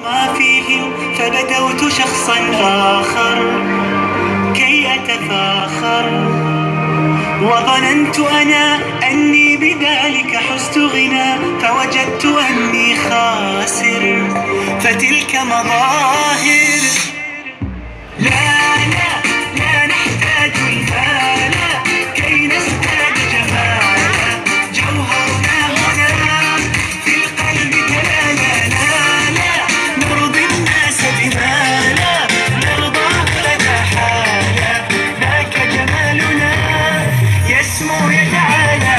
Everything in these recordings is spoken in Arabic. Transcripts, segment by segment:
ما فيهم فبدوت شخصا آخر كي أتفاخر، وظننت أنا أني بذلك حزت غنى، فوجدت أني خاسر، فتلك مظاهر. لا لا لا نحتاج المال كي نزداد جمالا، جوهرنا هنا في القلب كلالا. لا لا نرضي الناس بما لا نرضاه لنا حالا، ذاك جمالنا يسمو يتعالى.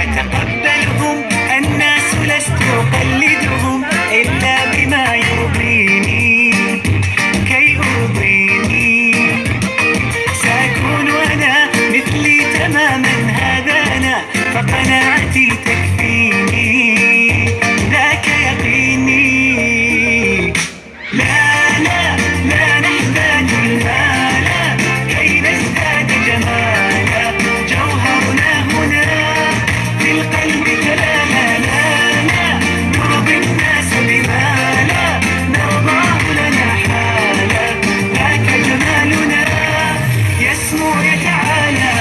أتقبلهم الناس لست أقلدهم إلا بما يرضيني كي أرضيني، سأكون أنا مثلي تماما، هذا أنا فقناعتي تكفيني، ذاك يقيني. لا لا لا نحتاج المال كي نزداد جمالا، جوهرنا هنا في القلب كلالا. لا لا نرضي الناس بما لا نرضاه لنا حالا، ذاك جمالنا يسمو يتعالى.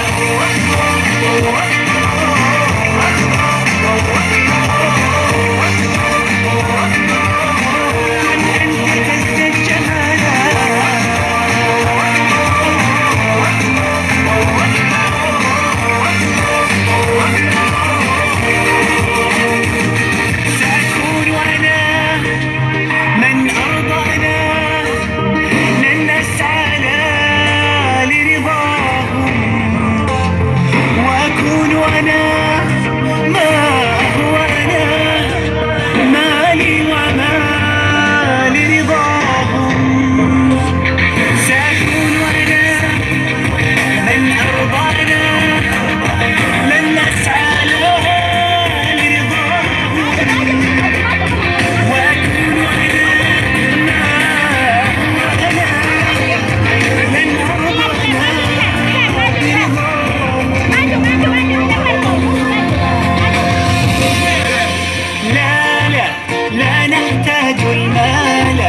لا نحتاج المال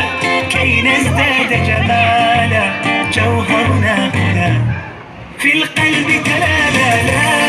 كي نزداد جمالا، جوهرنا هنا في القلب كلالا. لا